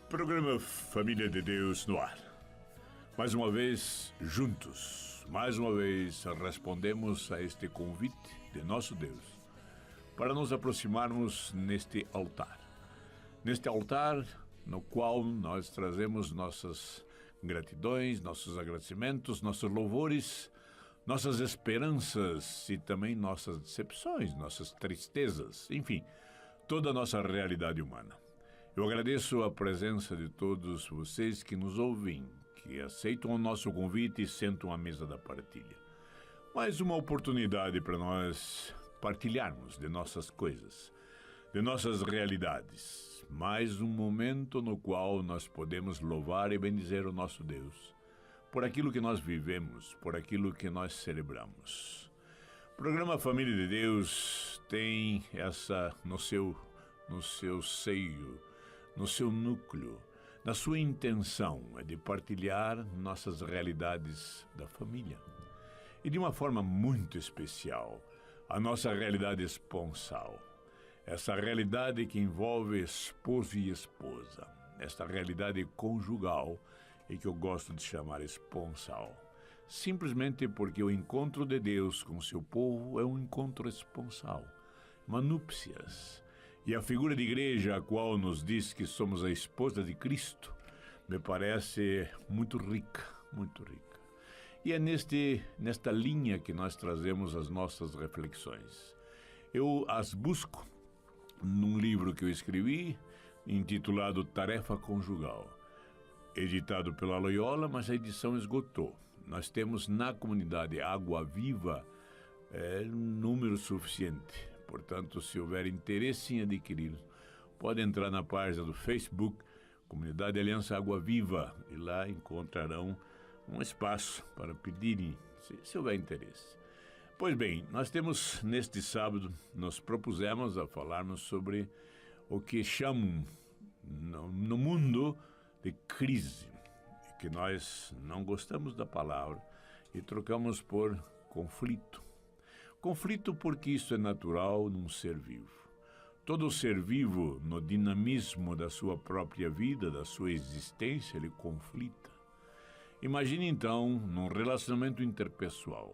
Programa Família de Deus no ar. Mais uma vez, juntos. Mais uma vez, respondemos a este convite de nosso Deus para nos aproximarmos neste altar. Neste altar no qual nós trazemos nossas gratidões, nossos agradecimentos, nossos louvores, nossas esperanças e também nossas decepções, nossas tristezas, enfim, toda a nossa realidade humana. Eu agradeço a presença de todos vocês que nos ouvem, que aceitam o nosso convite e sentam à mesa da partilha. Mais uma oportunidade para nós partilharmos de nossas coisas, de nossas realidades. Mais um momento no qual nós podemos louvar e bendizer o nosso Deus por aquilo que nós vivemos, por aquilo que nós celebramos. O programa Família de Deus tem essa no seu seio, no seu núcleo, na sua intenção é de partilhar nossas realidades da família. E de uma forma muito especial, a nossa realidade esponsal. Essa realidade que envolve esposo e esposa. Esta realidade conjugal e que eu gosto de chamar esponsal. Simplesmente porque o encontro de Deus com seu povo é um encontro esponsal. Uma núpcias. E a figura de igreja, a qual nos diz que somos a esposa de Cristo, me parece muito rica, muito rica. E é nesta linha que nós trazemos as nossas reflexões. Eu as busco num livro que eu escrevi, intitulado Tarefa Conjugal, editado pela Loyola, mas a edição esgotou. Nós temos na comunidade Água Viva número suficiente. Portanto, se houver interesse em adquirir, pode entrar na página do Facebook, Comunidade Aliança Água Viva, e lá encontrarão um espaço para pedirem, se houver interesse. Pois bem, nós temos, neste sábado, nos propusemos a falarmos sobre o que chamam no mundo de crise, e que nós não gostamos da palavra e trocamos por conflito. Conflito porque isso é natural num ser vivo. Todo ser vivo, no dinamismo da sua própria vida, da sua existência, ele conflita. Imagine então num relacionamento interpessoal,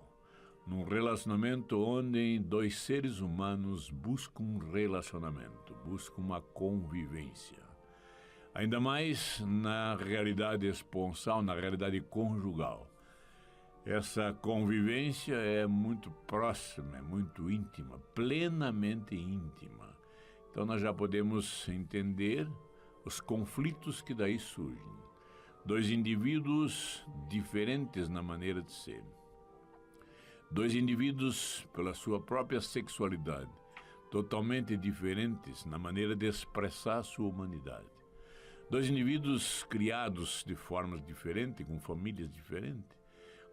num relacionamento onde dois seres humanos buscam um relacionamento, buscam uma convivência. Ainda mais na realidade esponsal, na realidade conjugal. Essa convivência é muito próxima, é muito íntima, plenamente íntima. Então nós já podemos entender os conflitos que daí surgem. Dois indivíduos diferentes na maneira de ser. Dois indivíduos, pela sua própria sexualidade, totalmente diferentes na maneira de expressar sua humanidade. Dois indivíduos criados de formas diferentes, com famílias diferentes,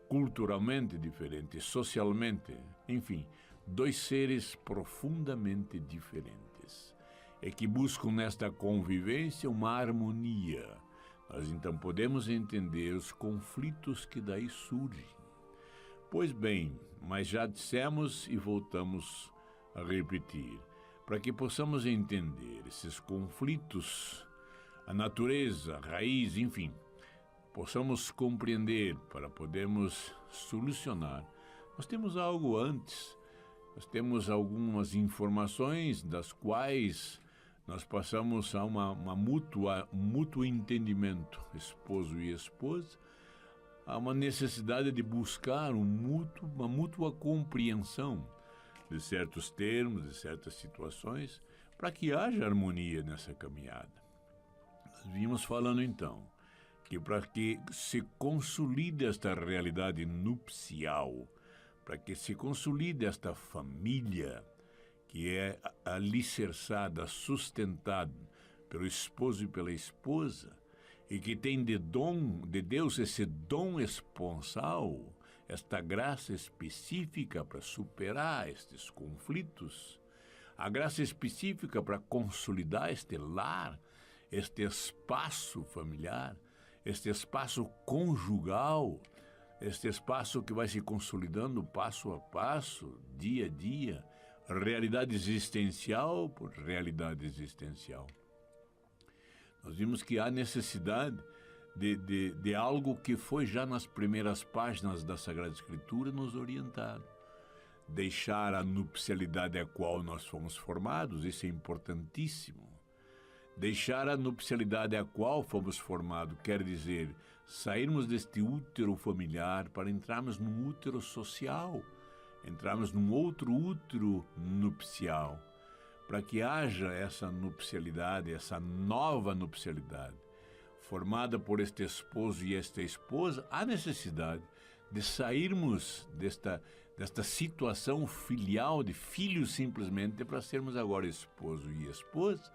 culturalmente diferentes, socialmente, enfim, dois seres profundamente diferentes, e que buscam nesta convivência uma harmonia. Nós então podemos entender os conflitos que daí surgem. Pois bem, mas já dissemos e voltamos a repetir, para que possamos entender esses conflitos, a natureza, a raiz, enfim, possamos compreender, para podermos solucionar. Nós temos algo antes, nós temos algumas informações das quais nós passamos a um mútuo entendimento, esposo e esposa, há uma necessidade de buscar uma mútua compreensão de certos termos, de certas situações, para que haja harmonia nessa caminhada. Nós vimos falando então, que para que se consolide esta realidade nupcial, para que se consolide esta família que é alicerçada, sustentada pelo esposo e pela esposa, e que tem de Deus esse dom esponsal, esta graça específica para superar estes conflitos, a graça específica para consolidar este lar, este espaço familiar, este espaço conjugal, este espaço que vai se consolidando passo a passo, dia a dia, realidade existencial por realidade existencial. Nós vimos que há necessidade de algo que foi já nas primeiras páginas da Sagrada Escritura nos orientado. Deixar a nupcialidade a qual nós fomos formados, isso é importantíssimo. Deixar a nupcialidade a qual fomos formados quer dizer sairmos deste útero familiar para entrarmos num útero social, entrarmos num outro útero nupcial, para que haja essa nupcialidade, essa nova nupcialidade, formada por este esposo e esta esposa, há necessidade de sairmos desta situação filial, de filhos simplesmente, para sermos agora esposo e esposa.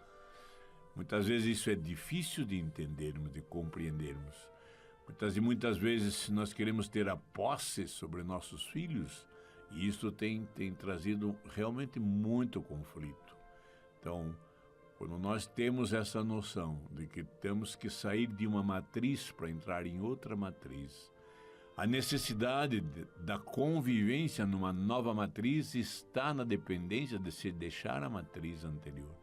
Muitas vezes isso é difícil de entendermos, de compreendermos. Muitas vezes nós queremos ter a posse sobre nossos filhos e isso tem trazido realmente muito conflito. Então, quando nós temos essa noção de que temos que sair de uma matriz para entrar em outra matriz, a necessidade da convivência numa nova matriz está na dependência de se deixar a matriz anterior.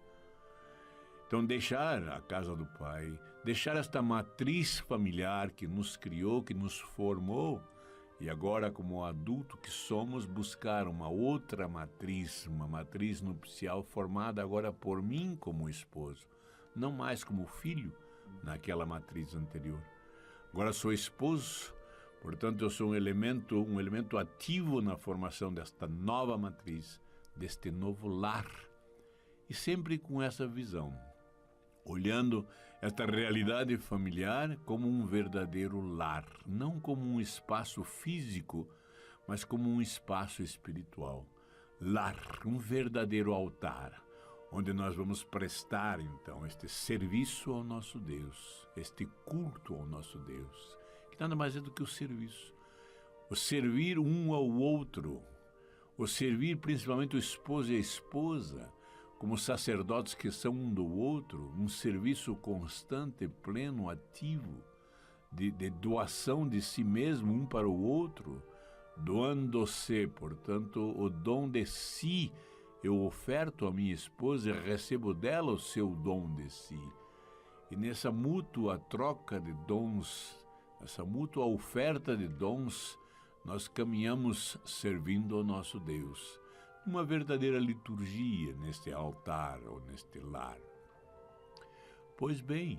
Então, deixar a casa do Pai, deixar esta matriz familiar que nos criou, que nos formou, e agora, como adulto que somos, buscar uma outra matriz, uma matriz nupcial formada agora por mim como esposo, não mais como filho naquela matriz anterior. Agora sou esposo, portanto eu sou um elemento ativo na formação desta nova matriz, deste novo lar, e sempre com essa visão, olhando esta realidade familiar como um verdadeiro lar, não como um espaço físico, mas como um espaço espiritual. Lar, um verdadeiro altar, onde nós vamos prestar, então, este serviço ao nosso Deus, este culto ao nosso Deus, que nada mais é do que o serviço. O servir um ao outro, o servir principalmente o esposo e a esposa, como sacerdotes que são um do outro, um serviço constante, pleno, ativo, de doação de si mesmo um para o outro, doando-se, portanto, o dom de si, eu oferto à minha esposa e recebo dela o seu dom de si. E nessa mútua troca de dons, essa mútua oferta de dons, nós caminhamos servindo ao nosso Deus. Uma verdadeira liturgia neste altar ou neste lar. Pois bem,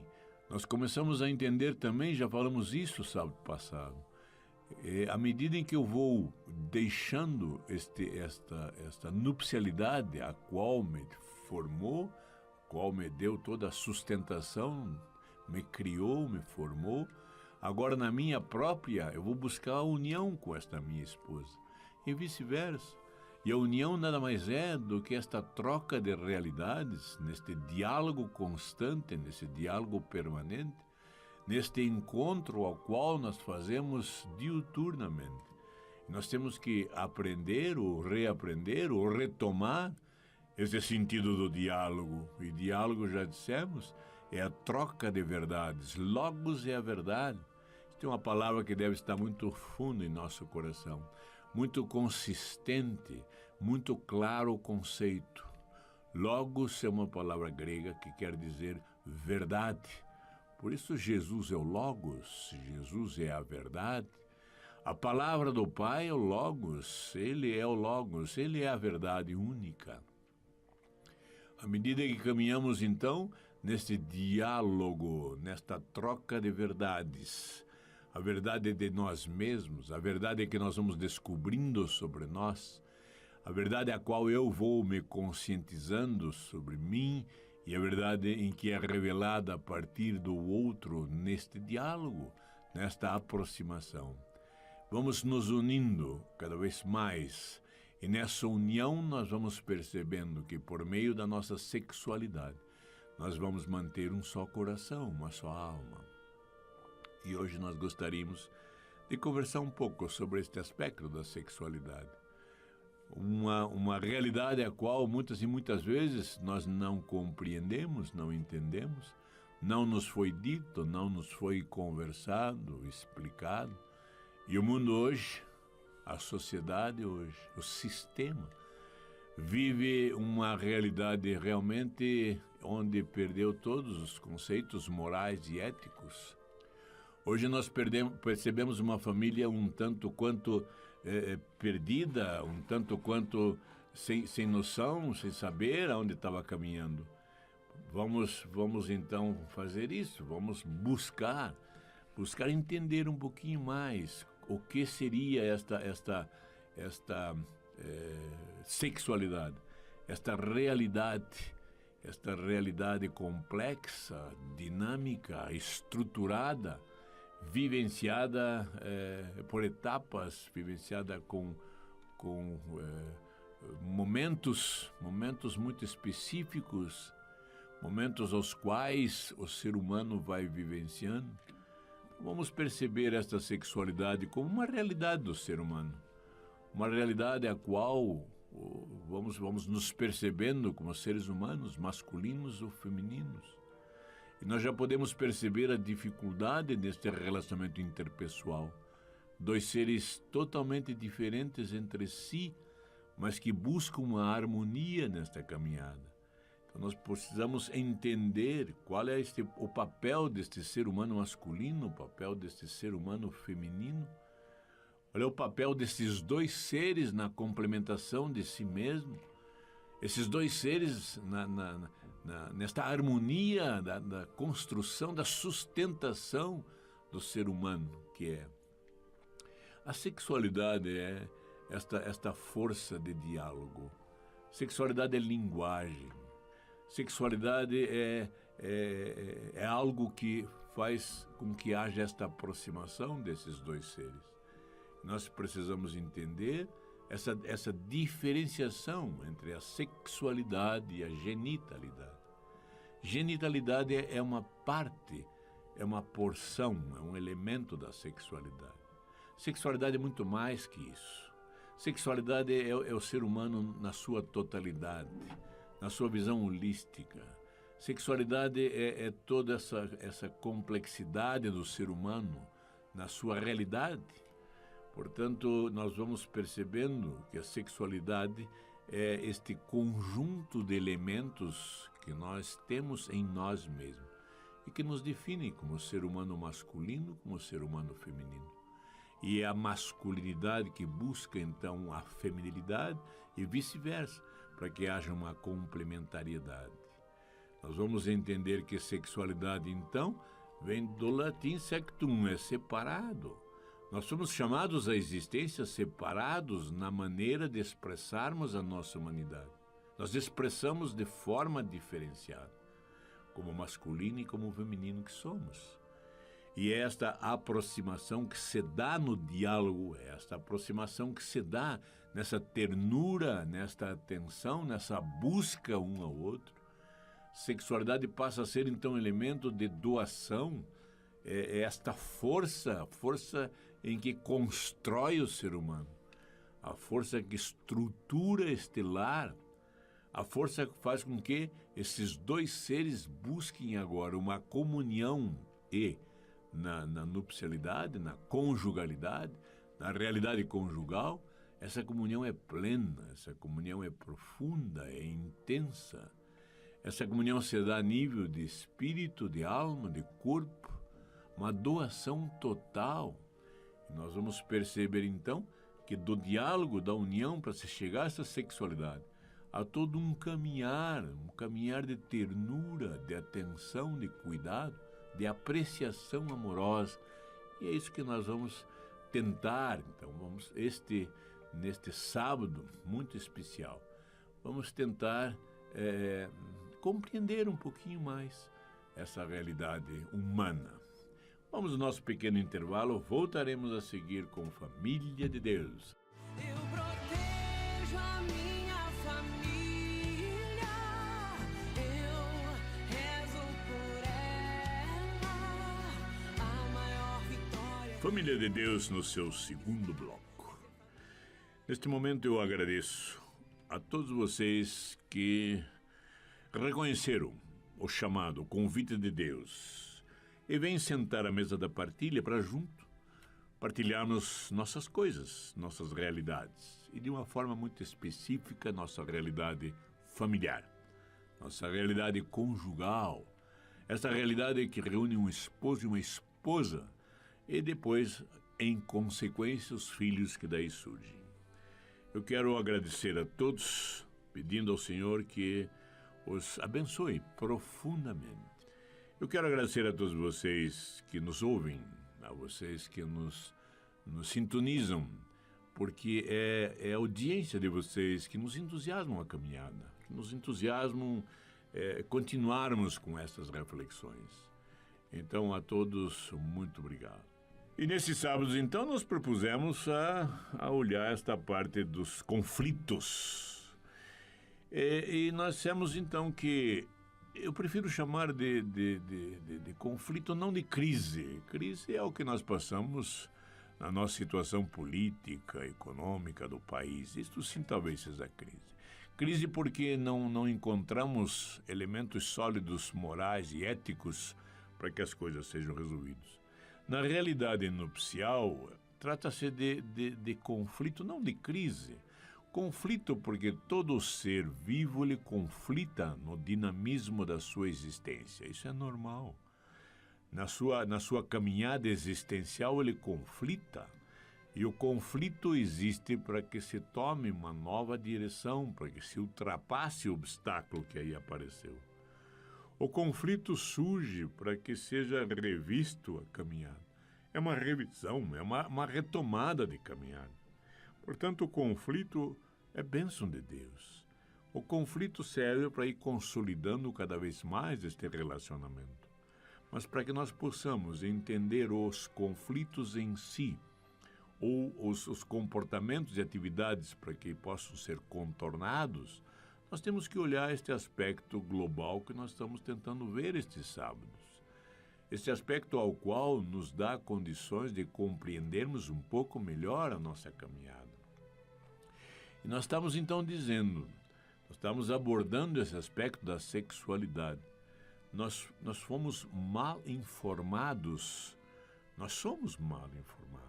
nós começamos a entender também, já falamos isso sábado passado, à medida em que eu vou deixando esta nupcialidade a qual me formou, a qual me deu toda a sustentação, me criou, me formou, agora na minha própria eu vou buscar a união com esta minha esposa e vice-versa. E a união nada mais é do que esta troca de realidades, neste diálogo constante, nesse diálogo permanente, neste encontro ao qual nós fazemos diuturnamente. Nós temos que aprender ou reaprender ou retomar esse sentido do diálogo. E diálogo, já dissemos, é a troca de verdades. Logos é a verdade. Isso é uma palavra que deve estar muito fundo em nosso coração. Muito consistente, muito claro o conceito. Logos é uma palavra grega que quer dizer verdade. Por isso Jesus é o Logos, Jesus é a verdade. A palavra do Pai é o Logos, Ele é o Logos, Ele é a verdade única. À medida que caminhamos, então, neste diálogo, nesta troca de verdades, a verdade de nós mesmos, a verdade que nós vamos descobrindo sobre nós, a verdade a qual eu vou me conscientizando sobre mim e a verdade em que é revelada a partir do outro neste diálogo, nesta aproximação. Vamos nos unindo cada vez mais e nessa união nós vamos percebendo que por meio da nossa sexualidade nós vamos manter um só coração, uma só alma. E hoje nós gostaríamos de conversar um pouco sobre este aspecto da sexualidade. Uma realidade a qual muitas e muitas vezes nós não compreendemos, não entendemos, não nos foi dito, não nos foi conversado, explicado. E o mundo hoje, a sociedade hoje, o sistema, vive uma realidade realmente onde perdeu todos os conceitos morais e éticos. Hoje nós percebemos uma família um tanto quanto perdida, um tanto quanto sem noção, sem saber aonde estava caminhando. Vamos então fazer isso, vamos buscar entender um pouquinho mais o que seria esta sexualidade, esta realidade complexa, dinâmica, estruturada, vivenciada por etapas, vivenciada com momentos muito específicos, momentos aos quais o ser humano vai vivenciando. Vamos perceber esta sexualidade como uma realidade do ser humano, uma realidade a qual vamos nos percebendo como seres humanos, masculinos ou femininos. E nós já podemos perceber a dificuldade neste relacionamento interpessoal. Dois seres totalmente diferentes entre si, mas que buscam uma harmonia nesta caminhada. Então nós precisamos entender qual é o papel deste ser humano masculino, o papel deste ser humano feminino. Qual é o papel desses dois seres na complementação de si mesmo? Esses dois seres nesta harmonia da construção, da sustentação do ser humano, que é a sexualidade, é esta força de diálogo. Sexualidade é linguagem. Sexualidade é algo que faz com que haja esta aproximação desses dois seres. Nós precisamos entender essa diferenciação entre a sexualidade e a genitalidade. Genitalidade é uma parte, é uma porção, é um elemento da sexualidade. Sexualidade é muito mais que isso. Sexualidade é o ser humano na sua totalidade, na sua visão holística. Sexualidade é toda essa complexidade do ser humano na sua realidade. Portanto, nós vamos percebendo que a sexualidade é este conjunto de elementos que nós temos em nós mesmos e que nos define como ser humano masculino, como ser humano feminino. E é a masculinidade que busca, então, a feminilidade e vice-versa, para que haja uma complementariedade. Nós vamos entender que sexualidade, então, vem do latim sectum, é separado. Nós somos chamados à existência separados na maneira de expressarmos a nossa humanidade. Nós expressamos de forma diferenciada, como masculino e como feminino que somos. E é esta aproximação que se dá no diálogo, é esta aproximação que se dá nessa ternura, nesta atenção, nessa busca um ao outro. Sexualidade passa a ser, então, elemento de doação, é esta força em que constrói o ser humano, a força que estrutura este lar, a força que faz com que esses dois seres busquem agora uma comunhão e na nupcialidade, na conjugalidade, na realidade conjugal, essa comunhão é plena, essa comunhão é profunda, é intensa. Essa comunhão se dá a nível de espírito, de alma, de corpo, uma doação total. E nós vamos perceber, então, que do diálogo, da união, para se chegar a essa sexualidade, há todo um caminhar de ternura, de atenção, de cuidado, de apreciação amorosa. E é isso que nós vamos tentar, então, neste sábado muito especial, vamos tentar compreender um pouquinho mais essa realidade humana. Vamos ao nosso pequeno intervalo, voltaremos a seguir com Família de Deus. Eu protejo a minha família, eu rezo por ela, a maior vitória. Família de Deus no seu segundo bloco. Neste momento eu agradeço a todos vocês que reconheceram o chamado, o convite de Deus e vêm sentar à mesa da partilha para junto partilharmos nossas coisas, nossas realidades e de uma forma muito específica nossa realidade familiar, nossa realidade conjugal, essa realidade que reúne um esposo e uma esposa, e depois, em consequência, os filhos que daí surgem. Eu quero agradecer a todos, pedindo ao Senhor que os abençoe profundamente. Eu quero agradecer a todos vocês que nos ouvem, a vocês que nos sintonizam, porque é a audiência de vocês que nos entusiasmam a caminhada, que nos entusiasmam continuarmos com essas reflexões. Então, a todos, muito obrigado. E nesses sábados, então, nós propusemos a olhar esta parte dos conflitos. E nós dissemos, então, que eu prefiro chamar de conflito, não de crise. Crise é o que nós passamos na nossa situação política, econômica do país. Isto sim talvez seja crise. Crise porque não encontramos elementos sólidos, morais e éticos para que as coisas sejam resolvidas. Na realidade nupcial, trata-se de conflito, não de crise. Conflito porque todo ser vivo ele conflita no dinamismo da sua existência. Isso é normal. Na sua caminhada existencial ele conflita. E o conflito existe para que se tome uma nova direção, para que se ultrapasse o obstáculo que aí apareceu. O conflito surge para que seja revisto a caminhada. É uma revisão, é uma retomada de caminhada. Portanto, o conflito é bênção de Deus. O conflito serve para ir consolidando cada vez mais este relacionamento. Mas para que nós possamos entender os conflitos em si, ou os comportamentos e atividades para que possam ser contornados, nós temos que olhar este aspecto global que nós estamos tentando ver estes sábados. Este aspecto ao qual nos dá condições de compreendermos um pouco melhor a nossa caminhada. E nós estamos então dizendo, nós estamos abordando esse aspecto da sexualidade. Nós fomos mal informados, nós somos mal informados.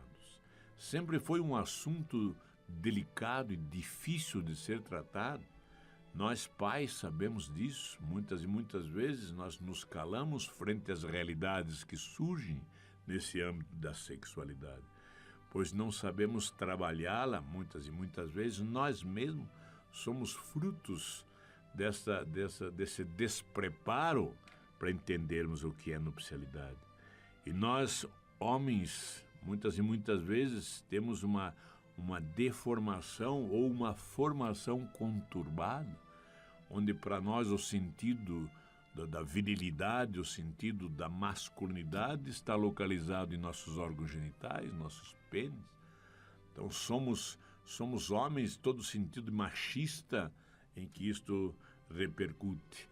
Sempre foi um assunto delicado e difícil de ser tratado. Nós, pais, sabemos disso. Muitas e muitas vezes nós nos calamos frente às realidades que surgem nesse âmbito da sexualidade, pois não sabemos trabalhá-la. Muitas e muitas vezes nós mesmos somos frutos desse despreparo para entendermos o que é nupcialidade. E nós, homens, muitas e muitas vezes temos uma deformação ou uma formação conturbada, onde para nós o sentido da virilidade, o sentido da masculinidade está localizado em nossos órgãos genitais, nossos pênis. Então somos homens, todo sentido machista em que isto repercute.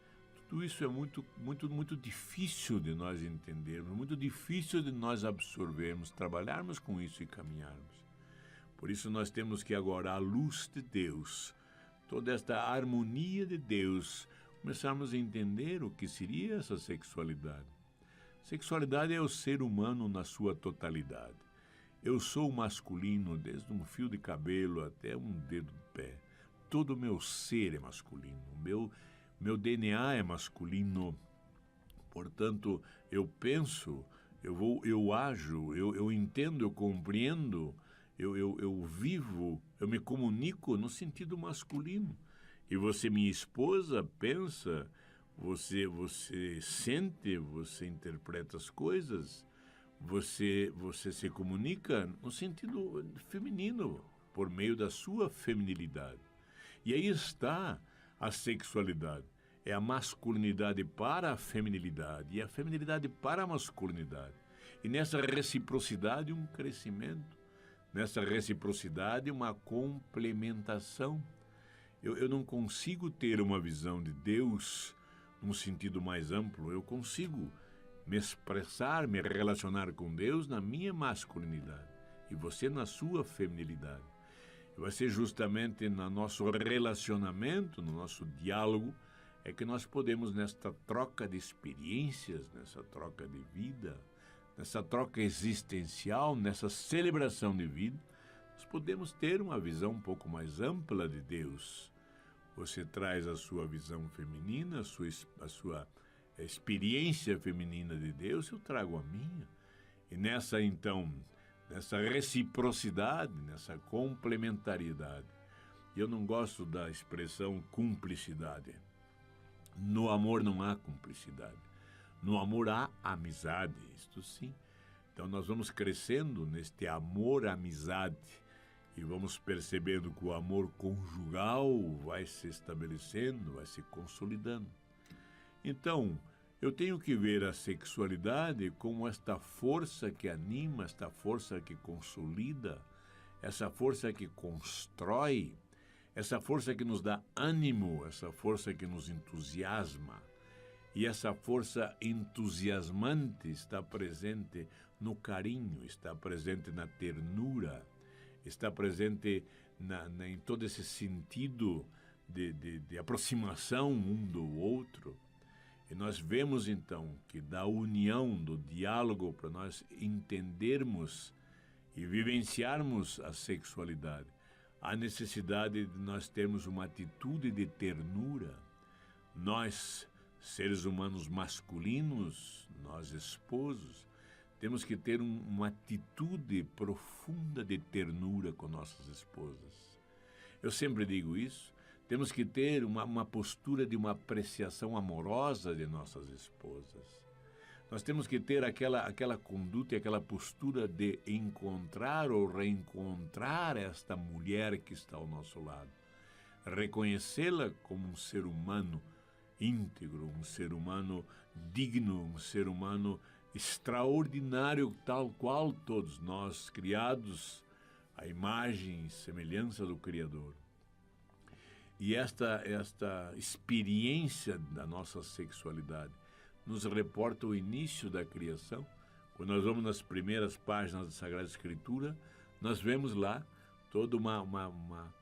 Tudo isso é muito difícil de nós entendermos, muito difícil de nós absorvermos, trabalharmos com isso e caminharmos. Por isso nós temos que agora, à luz de Deus, toda esta harmonia de Deus, começarmos a entender o que seria essa sexualidade. Sexualidade é o ser humano na sua totalidade. Eu sou masculino desde um fio de cabelo até um dedo do pé. Todo o meu ser é masculino. Meu DNA é masculino. Portanto, eu penso, eu ajo, eu entendo, eu compreendo, eu vivo, eu me comunico no sentido masculino. E você, minha esposa, pensa, você sente, você interpreta as coisas, você se comunica no sentido feminino, por meio da sua feminilidade. E aí está a sexualidade. É a masculinidade para a feminilidade e a feminilidade para a masculinidade. E nessa reciprocidade, um crescimento. Nessa reciprocidade, uma complementação. Eu não consigo ter uma visão de Deus num sentido mais amplo. Eu consigo me expressar, me relacionar com Deus na minha masculinidade e você na sua feminilidade. E vai ser justamente no nosso relacionamento, no nosso diálogo, é que nós podemos, nesta troca de experiências, nessa troca de vida, nessa troca existencial, nessa celebração de vida, nós podemos ter uma visão um pouco mais ampla de Deus, Você traz a sua visão feminina, a sua experiência feminina de Deus, eu trago a minha. E nessa reciprocidade, nessa complementariedade, eu não gosto da expressão cumplicidade. No amor não há cumplicidade. No amor há amizade, isto sim. Então nós vamos crescendo neste amor-amizade e vamos percebendo que o amor conjugal vai se estabelecendo, vai se consolidando. Então, eu tenho que ver a sexualidade como esta força que anima, esta força que consolida, essa força que constrói, essa força que nos dá ânimo, essa força que nos entusiasma. E essa força entusiasmante está presente no carinho, está presente na ternura, está presente em todo esse sentido de aproximação um do outro. E nós vemos, então, que da união, do diálogo, para nós entendermos e vivenciarmos a sexualidade, há necessidade de nós termos uma atitude de ternura. Nós, seres humanos masculinos, nós esposos, temos que ter uma atitude profunda de ternura com nossas esposas. Eu sempre digo isso. Temos que ter uma postura de uma apreciação amorosa de nossas esposas. Nós temos que ter aquela conduta e aquela postura de encontrar ou reencontrar esta mulher que está ao nosso lado. Reconhecê-la como um ser humano íntegro, um ser humano digno, um ser humano extraordinário, tal qual todos nós, criados à imagem e semelhança do Criador. E esta experiência da nossa sexualidade nos reporta o início da criação. Quando nós vamos nas primeiras páginas da Sagrada Escritura, nós vemos lá toda uma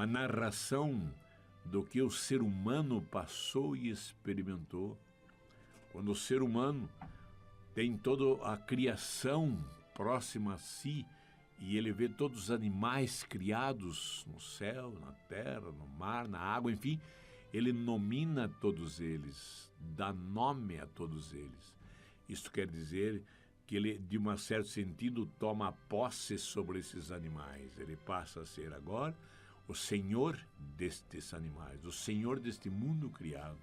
narração do que o ser humano passou e experimentou. Quando o ser humano tem toda a criação próxima a si, e ele vê todos os animais criados no céu, na terra, no mar, na água, enfim, ele nomina todos eles, dá nome a todos eles. Isto quer dizer que ele, de um certo sentido, toma posse sobre esses animais. Ele passa a ser agora o Senhor destes animais, o Senhor deste mundo criado.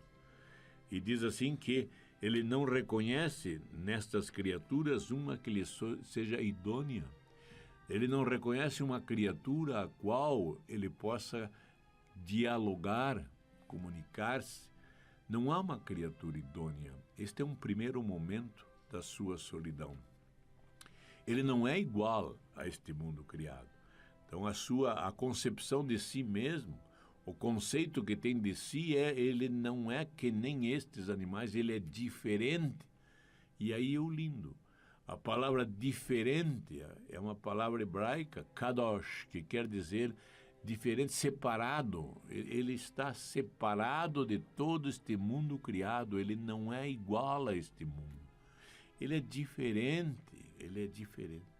E diz assim que ele não reconhece nestas criaturas uma que lhe seja idônea. Ele não reconhece uma criatura a qual ele possa dialogar, comunicar-se. Não há uma criatura idônea. Este é um primeiro momento da sua solidão. Ele não é igual a este mundo criado. Então a concepção de si mesmo, o conceito que tem de si ele não é que nem estes animais, ele é diferente. E aí é o lindo. A palavra diferente é uma palavra hebraica, kadosh, que quer dizer diferente, separado. Ele está separado de todo este mundo criado, ele não é igual a este mundo. Ele é diferente, ele é diferente.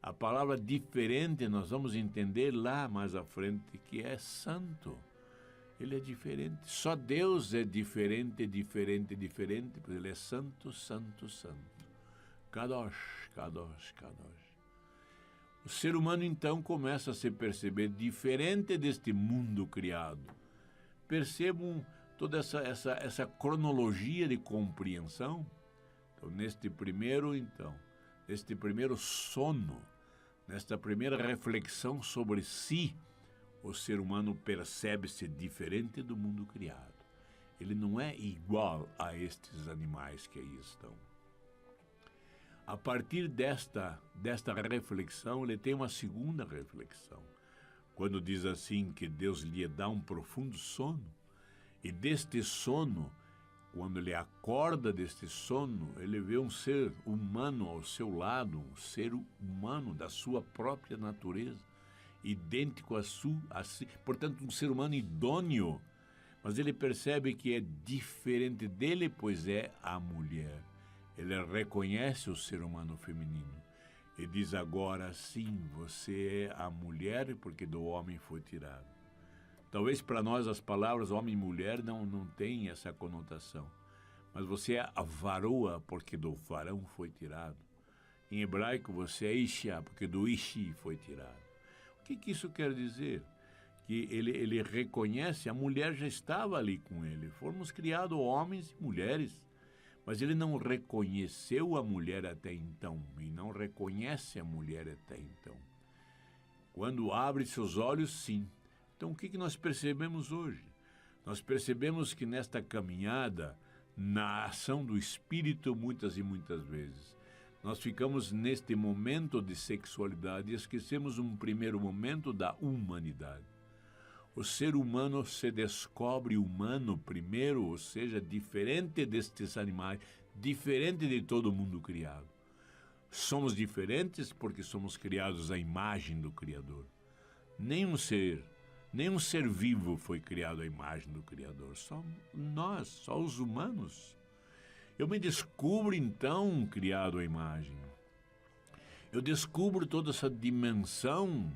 A palavra diferente nós vamos entender lá mais à frente que é santo. Ele é diferente. Só Deus é diferente, porque ele é santo, santo, santo. Kadosh, Kadosh, Kadosh. O ser humano, então, começa a se perceber diferente deste mundo criado. Percebam toda essa cronologia de compreensão. Então, neste primeiro sono, nesta primeira reflexão sobre si, o ser humano percebe-se diferente do mundo criado. Ele não é igual a estes animais que aí estão. A partir desta reflexão, ele tem uma segunda reflexão. Quando diz assim que Deus lhe dá um profundo sono, e deste sono, quando ele acorda deste sono, ele vê um ser humano ao seu lado, um ser humano da sua própria natureza, idêntico a si, portanto, um ser humano idôneo, mas ele percebe que é diferente dele, pois é a mulher. Ele reconhece o ser humano feminino e diz agora sim, você é a mulher porque do homem foi tirado. Talvez para nós as palavras homem e mulher não têm essa conotação. Mas você é a varoa, porque do varão foi tirado. Em hebraico, você é Isha, porque do Ishi foi tirado. O que isso quer dizer? Que ele reconhece, a mulher já estava ali com ele. Fomos criados homens e mulheres. Mas ele não reconheceu a mulher até então. E não reconhece a mulher até então. Quando abre seus olhos, sim. Então, o que nós percebemos hoje? Nós percebemos que nesta caminhada, na ação do Espírito, muitas e muitas vezes, nós ficamos neste momento de sexualidade e esquecemos um primeiro momento da humanidade. O ser humano se descobre humano primeiro, ou seja, diferente destes animais, diferente de todo mundo criado. Somos diferentes porque somos criados à imagem do Criador. Nenhum ser vivo foi criado à imagem do Criador. Só nós, só os humanos. Eu me descubro, então, criado à imagem. Eu descubro toda essa dimensão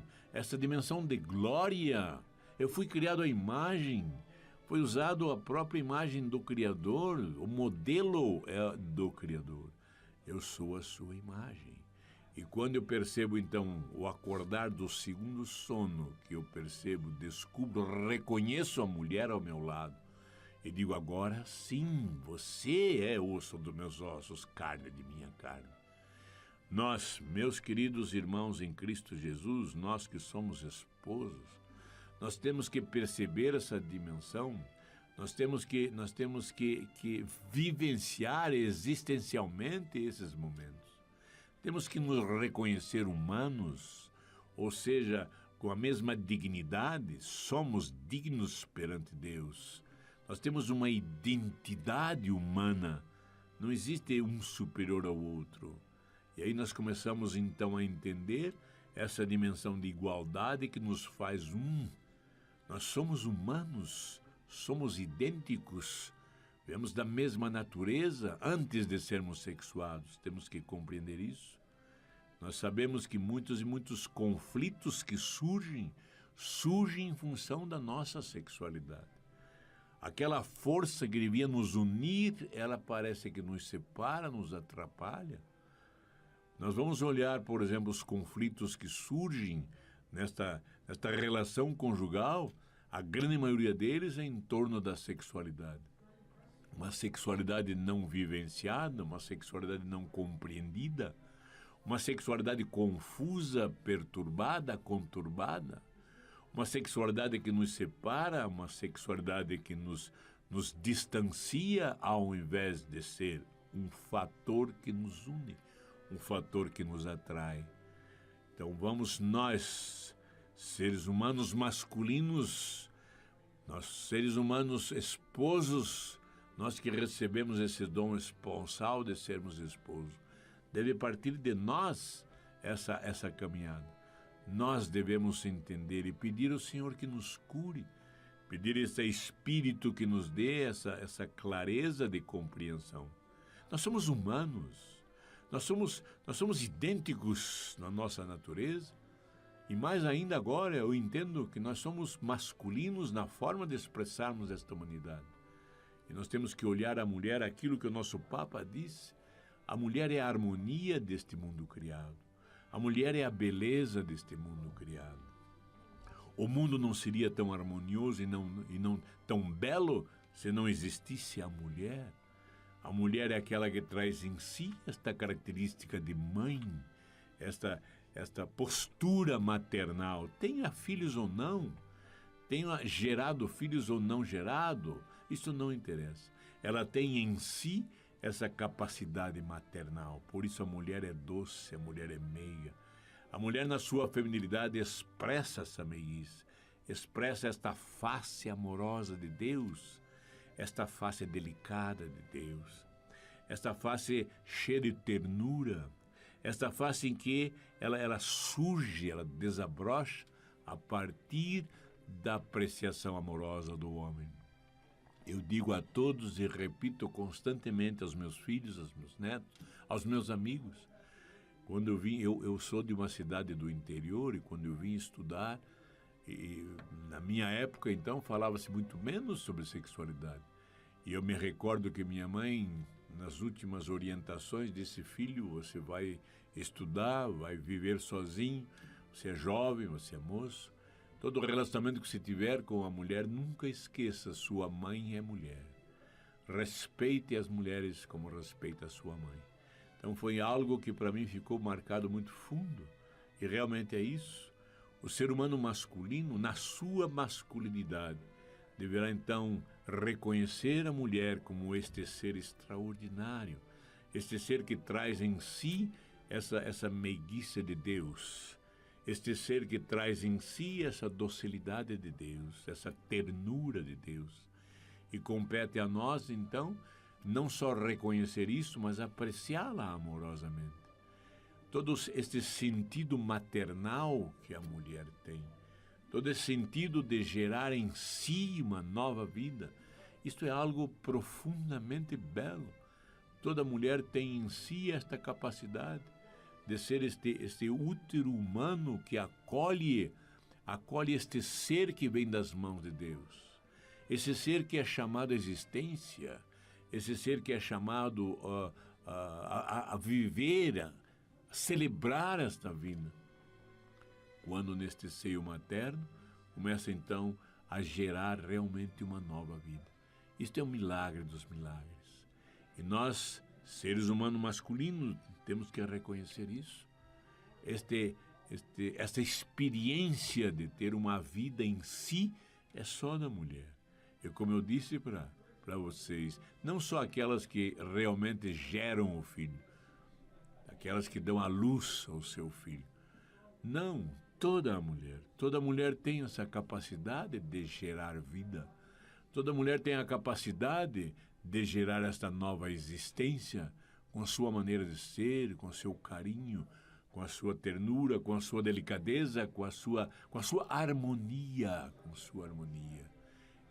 de glória. Eu fui criado à imagem. Foi usado a própria imagem do Criador. O modelo é do Criador. Eu sou a sua imagem. E quando eu percebo, então, o acordar do segundo sono, que eu percebo, descubro, reconheço a mulher ao meu lado, e digo, agora sim, você é osso dos meus ossos, carne de minha carne. Nós, meus queridos irmãos em Cristo Jesus, nós que somos esposos, nós temos que perceber essa dimensão, nós temos que vivenciar existencialmente esses momentos. Temos que nos reconhecer humanos, ou seja, com a mesma dignidade, somos dignos perante Deus. Nós temos uma identidade humana, não existe um superior ao outro. E aí nós começamos então a entender essa dimensão de igualdade que nos faz um. Nós somos humanos, somos idênticos, viemos da mesma natureza antes de sermos sexuados. Temos que compreender isso. Nós sabemos que muitos e muitos conflitos que surgem em função da nossa sexualidade. Aquela força que devia nos unir, ela parece que nos separa, nos atrapalha. Nós vamos olhar, por exemplo, os conflitos que surgem nesta relação conjugal, a grande maioria deles é em torno da sexualidade. Uma sexualidade não vivenciada, uma sexualidade não compreendida, uma sexualidade confusa, perturbada, conturbada, uma sexualidade que nos separa, uma sexualidade que nos distancia ao invés de ser um fator que nos une, um fator que nos atrai. Então vamos nós, seres humanos masculinos, nós seres humanos esposos, nós que recebemos esse dom esponsal de sermos esposos, deve partir de nós essa caminhada. Nós devemos entender e pedir ao Senhor que nos cure, pedir esse Espírito que nos dê essa clareza de compreensão. Nós somos humanos, nós somos idênticos na nossa natureza, e mais ainda agora eu entendo que nós somos masculinos na forma de expressarmos esta humanidade. E nós temos que olhar a mulher, aquilo que o nosso Papa disse, a mulher é a harmonia deste mundo criado. A mulher é a beleza deste mundo criado. O mundo não seria tão harmonioso e não tão belo se não existisse a mulher. A mulher é aquela que traz em si esta característica de mãe, esta postura maternal. Tenha filhos ou não, tenha gerado filhos ou não gerado, isso não interessa. Ela tem em si essa capacidade maternal. Por isso a mulher é doce, a mulher é meiga. A mulher, na sua feminilidade, expressa essa meigice, expressa esta face amorosa de Deus, esta face delicada de Deus, esta face cheia de ternura, esta face em que ela surge, ela desabrocha a partir da apreciação amorosa do homem. Eu digo a todos e repito constantemente aos meus filhos, aos meus netos, aos meus amigos. Quando eu sou de uma cidade do interior e quando eu vim estudar, E na minha época, então, falava-se muito menos sobre sexualidade. E eu me recordo que minha mãe, nas últimas orientações, disse: filho, você vai estudar, vai viver sozinho, você é jovem, você é moço. Todo relacionamento que você tiver com a mulher, nunca esqueça, sua mãe é mulher. Respeite as mulheres como respeita a sua mãe. Então foi algo que para mim ficou marcado muito fundo. E realmente é isso. O ser humano masculino, na sua masculinidade, deverá então reconhecer a mulher como este ser extraordinário, este ser que traz em si essa meiguice de Deus, este ser que traz em si essa docilidade de Deus, essa ternura de Deus. E compete a nós, então, não só reconhecer isso, mas apreciá-la amorosamente. Todo este sentido maternal que a mulher tem, todo esse sentido de gerar em si uma nova vida, isto é algo profundamente belo. Toda mulher tem em si esta capacidade de ser este útero humano que acolhe este ser que vem das mãos de Deus. Esse ser que é chamado à existência, esse ser que é chamado a viver, a celebrar esta vida. Quando neste seio materno começa então a gerar realmente uma nova vida. Isto é um milagre dos milagres. E nós, seres humanos masculinos, temos que reconhecer isso. Esta experiência de ter uma vida em si é só da mulher. E como eu disse para vocês, não só aquelas que realmente geram o filho, aquelas que dão a luz ao seu filho. Não, toda mulher tem essa capacidade de gerar vida. Toda mulher tem a capacidade de gerar esta nova existência com a sua maneira de ser, com o seu carinho, com a sua ternura, com a sua delicadeza, com a sua harmonia,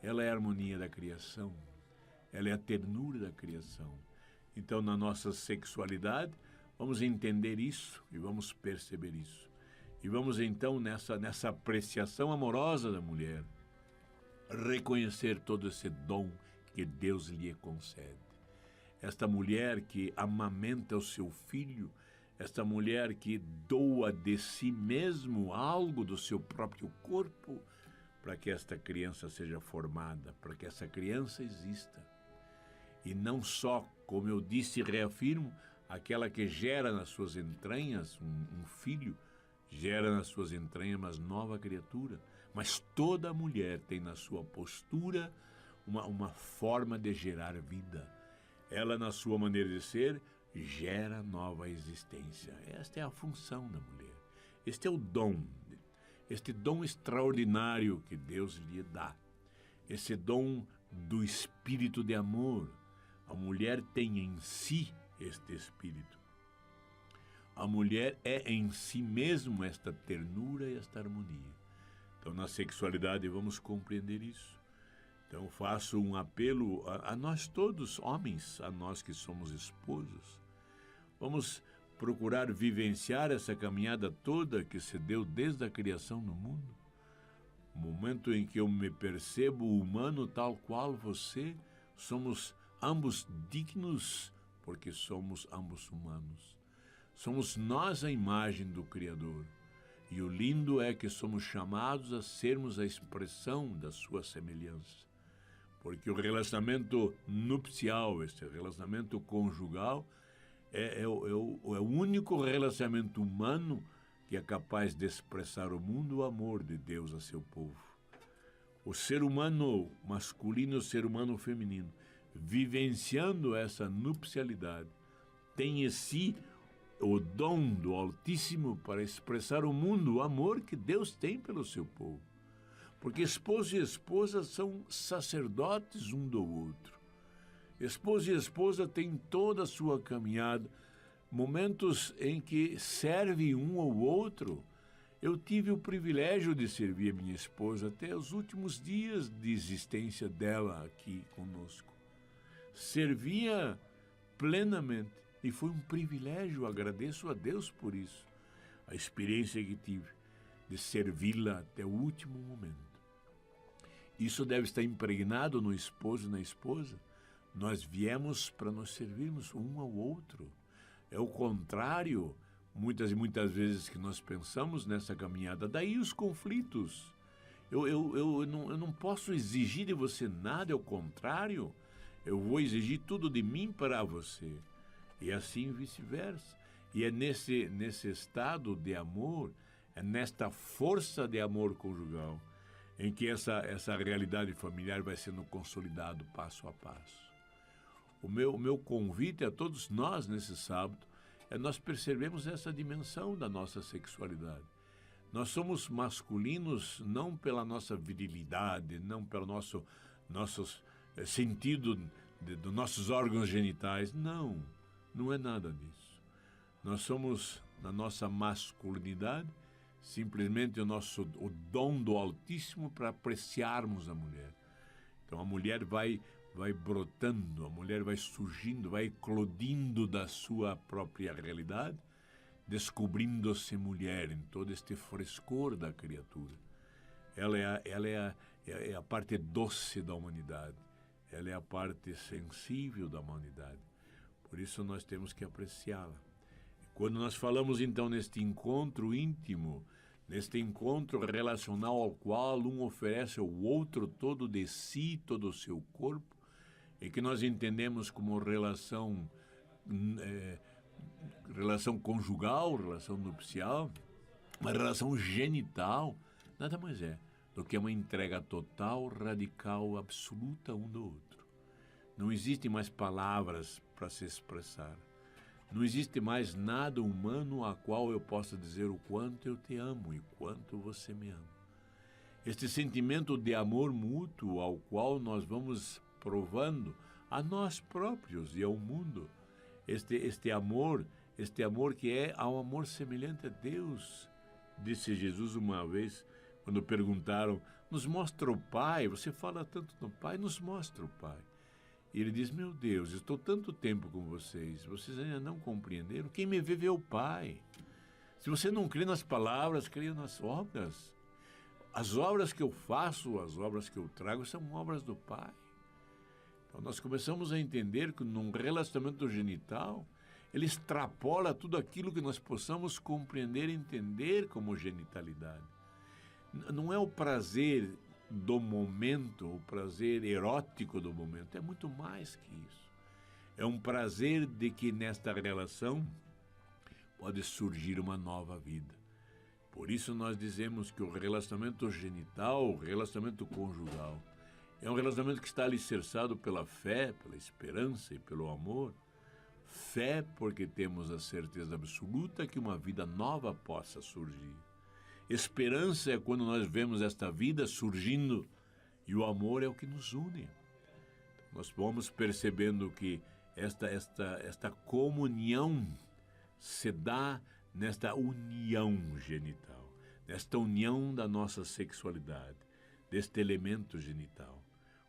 Ela é a harmonia da criação. Ela é a ternura da criação. Então, na nossa sexualidade, vamos entender isso e vamos perceber isso. E vamos, então, nessa apreciação amorosa da mulher, reconhecer todo esse dom que Deus lhe concede. Esta mulher que amamenta o seu filho, esta mulher que doa de si mesmo algo do seu próprio corpo para que esta criança seja formada, para que essa criança exista. E não só, como eu disse e reafirmo, aquela que gera nas suas entranhas um filho, gera nas suas entranhas uma nova criatura, mas toda mulher tem na sua postura uma forma de gerar vida. Ela, na sua maneira de ser, gera nova existência. Esta é a função da mulher. Este é o dom, este dom extraordinário que Deus lhe dá. Esse dom do espírito de amor. A mulher tem em si este espírito. A mulher é em si mesmo esta ternura e esta harmonia. Então, na sexualidade, vamos compreender isso. Então, faço um apelo a nós todos, homens, a nós que somos esposos. Vamos procurar vivenciar essa caminhada toda que se deu desde a criação do mundo. O momento em que eu me percebo humano tal qual você, somos ambos dignos, porque somos ambos humanos. Somos nós a imagem do Criador. E o lindo é que somos chamados a sermos a expressão da sua semelhança. Porque o relacionamento nupcial, este relacionamento conjugal, é o único relacionamento humano que é capaz de expressar ao mundo o amor de Deus a seu povo. O ser humano masculino e o ser humano feminino, vivenciando essa nupcialidade, tem em si o dom do Altíssimo para expressar ao mundo o amor que Deus tem pelo seu povo. Porque esposo e esposa são sacerdotes um do outro. Esposo e esposa têm toda a sua caminhada, momentos em que servem um ao outro. Eu tive o privilégio de servir a minha esposa até os últimos dias de existência dela aqui conosco. Servia plenamente e foi um privilégio, agradeço a Deus por isso, a experiência que tive. de servi-la até o último momento. Isso deve estar impregnado no esposo e na esposa. Nós viemos para nos servirmos um ao outro. É o contrário, muitas e muitas vezes, que nós pensamos nessa caminhada. Daí os conflitos. Eu não posso exigir de você nada, é o contrário. Eu vou exigir tudo de mim para você. E assim vice-versa. E é nesse estado de amor, é nesta força de amor conjugal, em que essa realidade familiar vai sendo consolidado passo a passo. O meu convite a todos nós nesse sábado é nós percebermos essa dimensão da nossa sexualidade. Nós somos masculinos não pela nossa virilidade, não pelo nosso sentido dos nossos órgãos genitais. Não é nada disso. Nós somos, na nossa masculinidade, simplesmente o dom do Altíssimo para apreciarmos a mulher. Então a mulher vai brotando, a mulher vai surgindo, vai eclodindo da sua própria realidade, descobrindo-se mulher em todo este frescor da criatura. Ela é a parte doce da humanidade, ela é a parte sensível da humanidade. Por isso nós temos que apreciá-la. Quando nós falamos então neste encontro íntimo, neste encontro relacional ao qual um oferece ao outro todo de si, todo o seu corpo, e que nós entendemos como relação conjugal, relação nupcial, uma relação genital, nada mais é do que uma entrega total, radical, absoluta um do outro. Não existem mais palavras para se expressar. Não existe mais nada humano a qual eu possa dizer o quanto eu te amo e quanto você me ama. Este sentimento de amor mútuo ao qual nós vamos provando a nós próprios e ao mundo, este amor que é um amor semelhante a Deus. Disse Jesus uma vez, quando perguntaram, nos mostra o Pai, você fala tanto do Pai, nos mostra o Pai. E ele diz, meu Deus, estou tanto tempo com vocês ainda não compreenderam? Quem me vê, vê o Pai. Se você não crê nas palavras, crê nas obras. As obras que eu faço, as obras que eu trago, são obras do Pai. Então nós começamos a entender que num relacionamento genital, ele extrapola tudo aquilo que nós possamos compreender e entender como genitalidade. Não é o prazer do momento, o prazer erótico do momento, é muito mais que isso. É um prazer de que nesta relação pode surgir uma nova vida. Por isso nós dizemos que o relacionamento genital, o relacionamento conjugal, é um relacionamento que está alicerçado pela fé, pela esperança e pelo amor. Fé porque temos a certeza absoluta que uma vida nova possa surgir. Esperança é quando nós vemos esta vida surgindo e o amor é o que nos une. Nós vamos percebendo que esta comunhão se dá nesta união genital, nesta união da nossa sexualidade, deste elemento genital.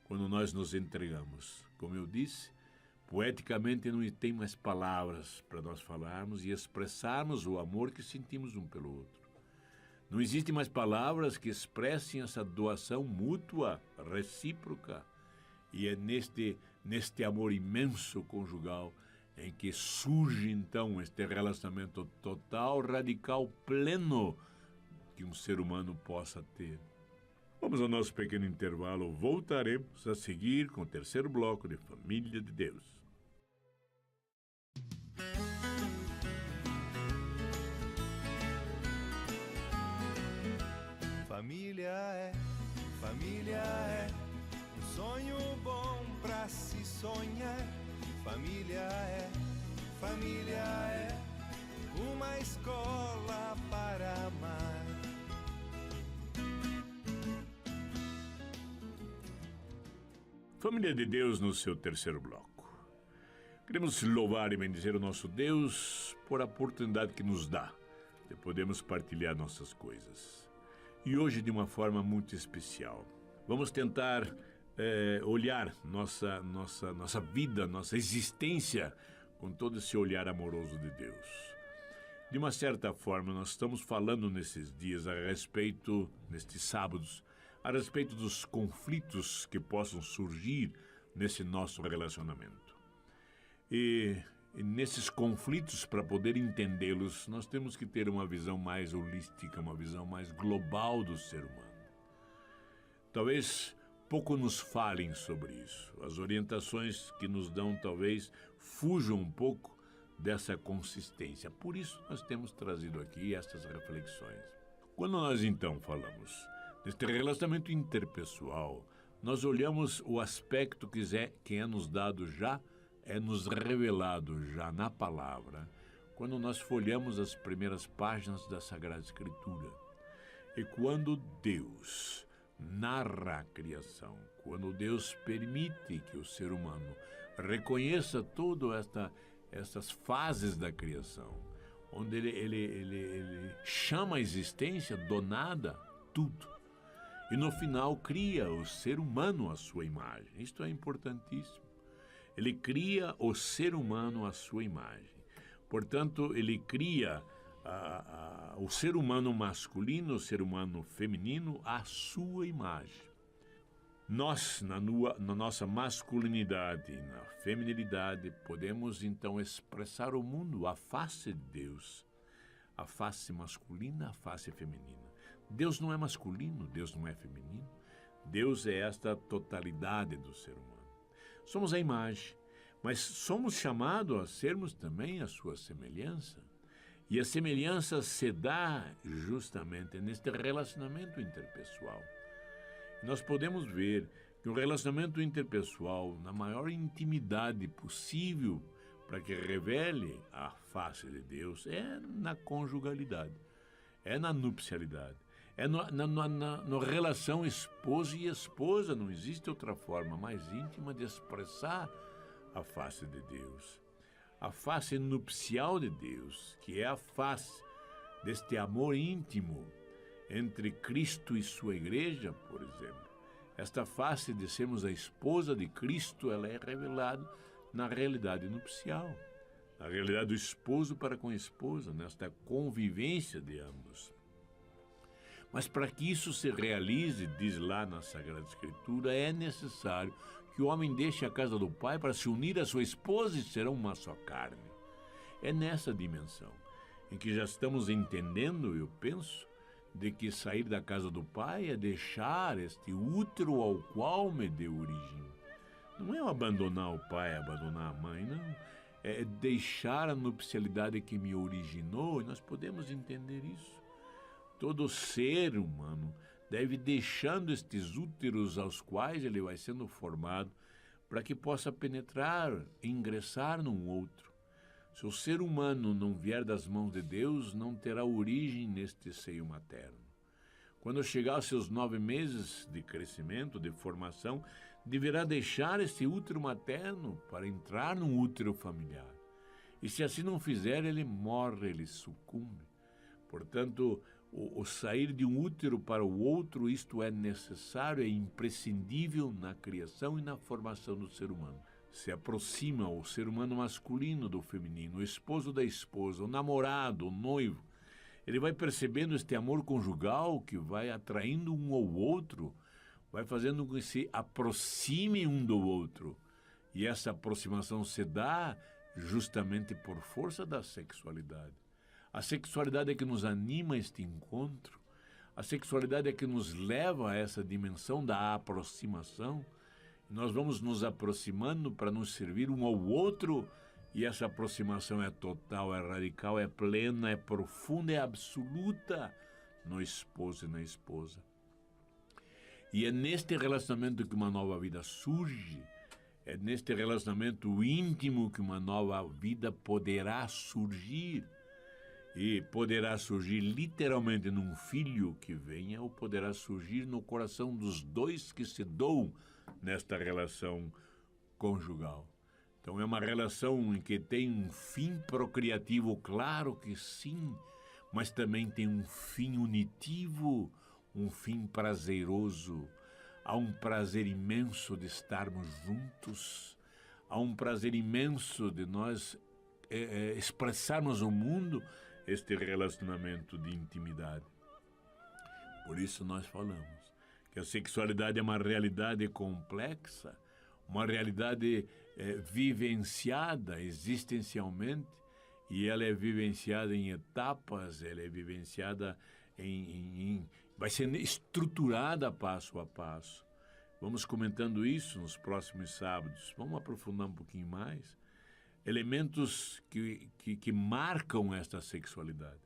Quando nós nos entregamos, como eu disse, poeticamente não tem mais palavras para nós falarmos e expressarmos o amor que sentimos um pelo outro. Não existem mais palavras que expressem essa doação mútua, recíproca. E é neste amor imenso conjugal em que surge, então, este relacionamento total, radical, pleno que um ser humano possa ter. Vamos ao nosso pequeno intervalo. Voltaremos a seguir com o terceiro bloco de Família de Deus. Família é um sonho bom pra se sonhar. Família é uma escola para amar. Família de Deus no seu terceiro bloco. Queremos louvar e bendizer o nosso Deus por a oportunidade que nos dá de podermos partilhar nossas coisas. E hoje de uma forma muito especial. Vamos tentar olhar nossa vida, nossa existência com todo esse olhar amoroso de Deus. De uma certa forma, nós estamos falando nesses dias nestes sábados, a respeito dos conflitos que possam surgir nesse nosso relacionamento. E nesses conflitos, para poder entendê-los, nós temos que ter uma visão mais holística, uma visão mais global do ser humano. Talvez pouco nos falem sobre isso. As orientações que nos dão talvez fujam um pouco dessa consistência. Por isso nós temos trazido aqui estas reflexões. Quando nós então falamos deste relacionamento interpessoal, nós olhamos o aspecto que é nos dado já, é nos revelado já na palavra, quando nós folheamos as primeiras páginas da Sagrada Escritura. E quando Deus narra a criação, quando Deus permite que o ser humano reconheça todas essas fases da criação, onde ele chama a existência do nada tudo. E no final cria o ser humano à sua imagem. Isto é importantíssimo. Ele cria o ser humano à sua imagem. Portanto, ele cria o ser humano masculino, o ser humano feminino à sua imagem. Nós, na nossa masculinidade e na feminilidade, podemos então expressar ao mundo a face de Deus, a face masculina, a face feminina. Deus não é masculino, Deus não é feminino. Deus é esta totalidade do ser humano. Somos a imagem, mas somos chamados a sermos também a sua semelhança. E a semelhança se dá justamente neste relacionamento interpessoal. Nós podemos ver que o relacionamento interpessoal, na maior intimidade possível para que revele a face de Deus, é na conjugalidade, é na nupcialidade, é na relação esposo e esposa. Não existe outra forma mais íntima de expressar a face de Deus. A face nupcial de Deus, que é a face deste amor íntimo entre Cristo e sua igreja, por exemplo. Esta face de sermos a esposa de Cristo, ela é revelada na realidade nupcial, na realidade do esposo para com a esposa, nesta convivência de ambos. Mas para que isso se realize, diz lá na Sagrada Escritura, é necessário que o homem deixe a casa do pai para se unir à sua esposa e serão uma só carne. É nessa dimensão em que já estamos entendendo, eu penso, de que sair da casa do pai é deixar este útero ao qual me deu origem. Não é abandonar o pai, abandonar a mãe, não. É deixar a nupcialidade que me originou, e nós podemos entender isso. Todo ser humano deve deixando estes úteros aos quais ele vai sendo formado para que possa penetrar, ingressar num outro. Se o ser humano não vier das mãos de Deus, não terá origem neste seio materno. Quando chegar aos seus 9 meses de crescimento, de formação, deverá deixar este útero materno para entrar num útero familiar. E se assim não fizer, ele morre, ele sucumbe. Portanto, o sair de um útero para o outro, isto é necessário, é imprescindível na criação e na formação do ser humano. Se aproxima o ser humano masculino do feminino, o esposo da esposa, o namorado, o noivo. Ele vai percebendo este amor conjugal que vai atraindo um ao outro, vai fazendo com que se aproxime um do outro. E essa aproximação se dá justamente por força da sexualidade. A sexualidade é que nos anima a este encontro. A sexualidade é que nos leva a essa dimensão da aproximação. Nós vamos nos aproximando para nos servir um ao outro, e essa aproximação é total, é radical, é plena, é profunda, é absoluta no esposo e na esposa. E é neste relacionamento que uma nova vida surge, é neste relacionamento íntimo que uma nova vida poderá surgir. E poderá surgir literalmente num filho que venha, ou poderá surgir no coração dos dois que se doam nesta relação conjugal. Então é uma relação em que tem um fim procriativo, claro que sim, mas também tem um fim unitivo, um fim prazeroso. Há um prazer imenso de estarmos juntos, há um prazer imenso de nós expressarmos ao mundo este relacionamento de intimidade. Por isso nós falamos que a sexualidade é uma realidade complexa, uma realidade vivenciada existencialmente, e ela é vivenciada em etapas, ela é vivenciada vai sendo estruturada passo a passo. Vamos comentando isso nos próximos sábados. Vamos aprofundar um pouquinho mais. Elementos que marcam esta sexualidade.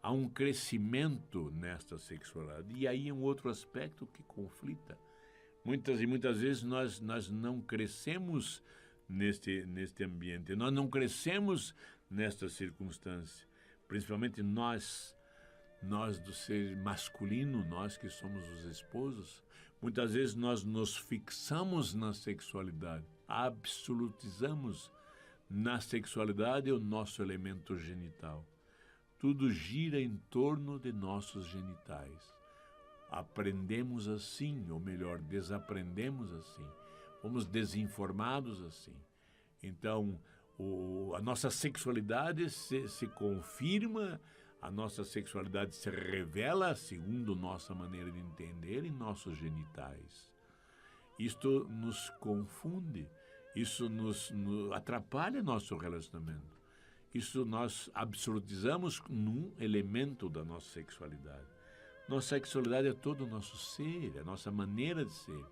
Há um crescimento nesta sexualidade. E aí é um outro aspecto que conflita. Muitas vezes nós não crescemos neste ambiente. Nós não crescemos nesta circunstância. Principalmente nós do ser masculino, nós que somos os esposos, muitas vezes nós nos fixamos na sexualidade, absolutizamos na sexualidade o nosso elemento genital. Tudo gira em torno de nossos genitais. Aprendemos assim, ou melhor, desaprendemos assim. Fomos desinformados assim. Então, a nossa sexualidade se confirma, a nossa sexualidade se revela segundo nossa maneira de entender em nossos genitais. Isto nos confunde, isso nos atrapalha nosso relacionamento. Isso nós absolutizamos num elemento da nossa sexualidade. Nossa sexualidade é todo o nosso ser, é a nossa maneira de ser.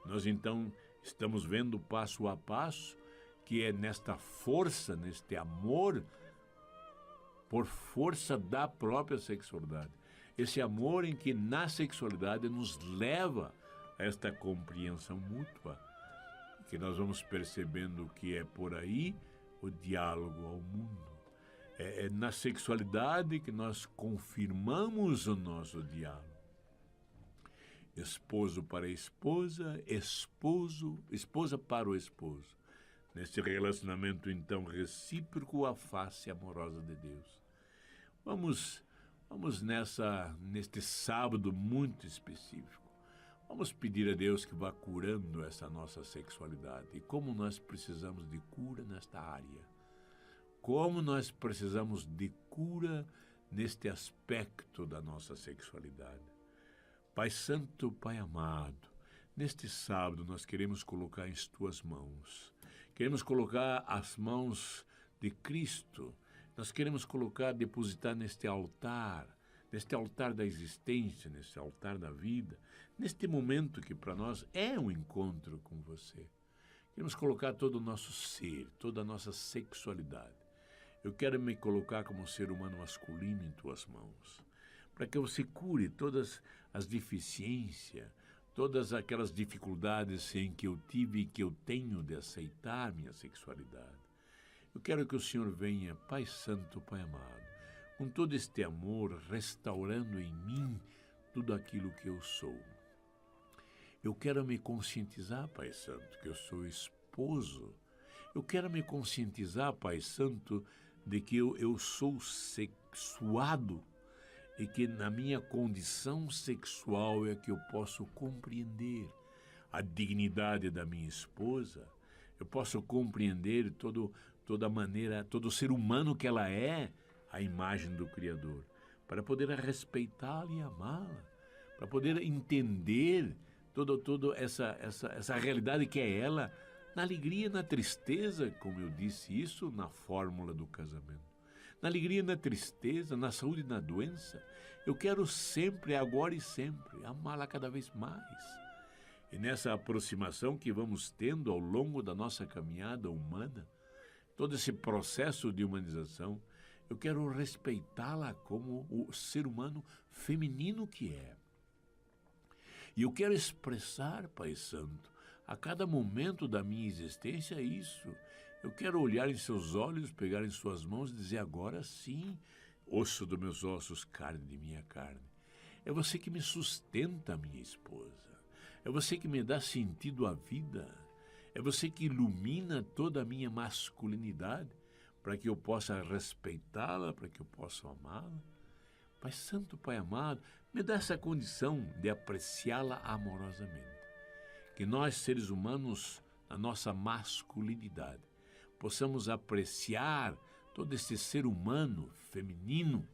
Nós então estamos vendo passo a passo que é nesta força, neste amor, por força da própria sexualidade. Esse amor em que na sexualidade nos leva a esta compreensão mútua, que nós vamos percebendo que é por aí o diálogo ao mundo. É na sexualidade que nós confirmamos o nosso diálogo. Esposo para a esposa, esposa para o esposo. Nesse relacionamento, então, recíproco, a face amorosa de Deus. Vamos neste sábado muito específico. Vamos pedir a Deus que vá curando essa nossa sexualidade. E como nós precisamos de cura nesta área. Como nós precisamos de cura neste aspecto da nossa sexualidade. Pai Santo, Pai amado, neste sábado nós queremos colocar em tuas mãos. Queremos colocar as mãos de Cristo. Nós queremos depositar neste altar da existência, neste altar da vida, neste momento que para nós é um encontro com você. Queremos colocar todo o nosso ser, toda a nossa sexualidade. Eu quero me colocar como ser humano masculino em tuas mãos, para que você cure todas as deficiências, todas aquelas dificuldades em que eu tive e que eu tenho de aceitar minha sexualidade. Eu quero que o Senhor venha, Pai Santo, Pai amado, com todo este amor, restaurando em mim tudo aquilo que eu sou. Eu quero me conscientizar, Pai Santo, que eu sou esposo. Eu quero me conscientizar, Pai Santo, de que eu sou sexuado e que na minha condição sexual é que eu posso compreender a dignidade da minha esposa, eu posso compreender toda maneira, todo ser humano que ela é, a imagem do Criador, para poder respeitá-la e amá-la, para poder entender toda essa realidade que é ela, na alegria e na tristeza, como eu disse isso na fórmula do casamento. Na alegria e na tristeza, na saúde e na doença, eu quero sempre, agora e sempre, amá-la cada vez mais. E nessa aproximação que vamos tendo ao longo da nossa caminhada humana, todo esse processo de humanização, eu quero respeitá-la como o ser humano feminino que é. E eu quero expressar, Pai Santo, a cada momento da minha existência isso. Eu quero olhar em seus olhos, pegar em suas mãos e dizer agora sim, osso dos meus ossos, carne de minha carne. É você que me sustenta, minha esposa. É você que me dá sentido à vida. É você que ilumina toda a minha masculinidade para que eu possa respeitá-la, para que eu possa amá-la. Pai Santo, Pai amado, me dá essa condição de apreciá-la amorosamente. Que nós, seres humanos, na nossa masculinidade, possamos apreciar todo esse ser humano feminino,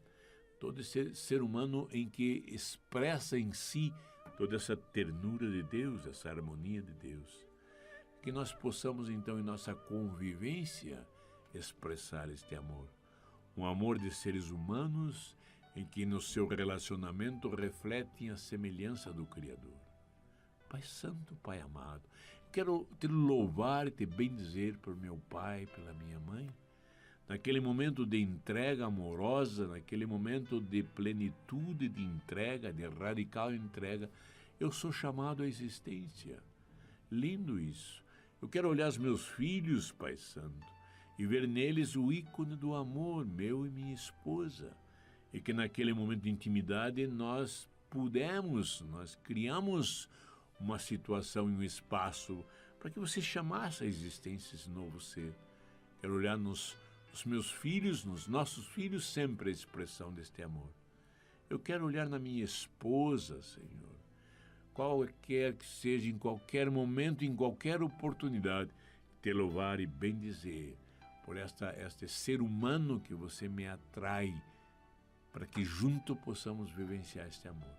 todo esse ser humano em que expressa em si toda essa ternura de Deus, essa harmonia de Deus. Que nós possamos, então, em nossa convivência, expressar este amor. Um amor de seres humanos em que no seu relacionamento refletem a semelhança do Criador. Pai Santo, Pai amado, quero te louvar e te bendizer por meu pai, pela minha mãe, naquele momento de entrega amorosa, naquele momento de plenitude de entrega, de radical entrega, eu sou chamado à existência. Lindo isso. Eu quero olhar os meus filhos, Pai Santo, e ver neles o ícone do amor, meu e minha esposa, e que naquele momento de intimidade nós criamos uma situação e um espaço para que você chamasse a existência esse novo ser. Quero olhar nos meus filhos, nos nossos filhos, sempre a expressão deste amor. Eu quero olhar na minha esposa, Senhor, qualquer que seja, em qualquer momento, em qualquer oportunidade, te louvar e bendizer por este ser humano que você me atrai, para que junto possamos vivenciar este amor.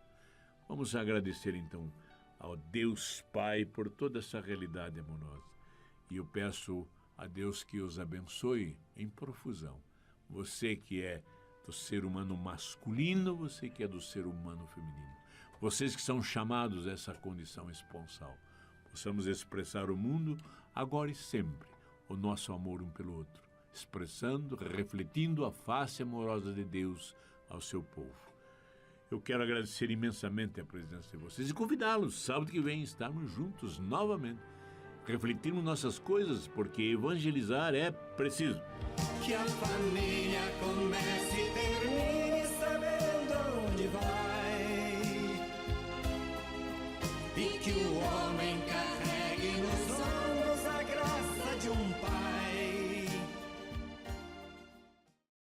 Vamos agradecer então ao Deus Pai por toda essa realidade amorosa. E eu peço a Deus que os abençoe em profusão. Você que é do ser humano masculino, você que é do ser humano feminino. Vocês que são chamados a essa condição esponsal. Possamos expressar ao mundo, agora e sempre, o nosso amor um pelo outro, expressando, refletindo a face amorosa de Deus ao seu povo. Eu quero agradecer imensamente a presença de vocês e convidá-los, sábado que vem, estarmos juntos novamente, refletirmos nossas coisas, porque evangelizar é preciso. Que a família comece e termine sabendo onde vai, e que o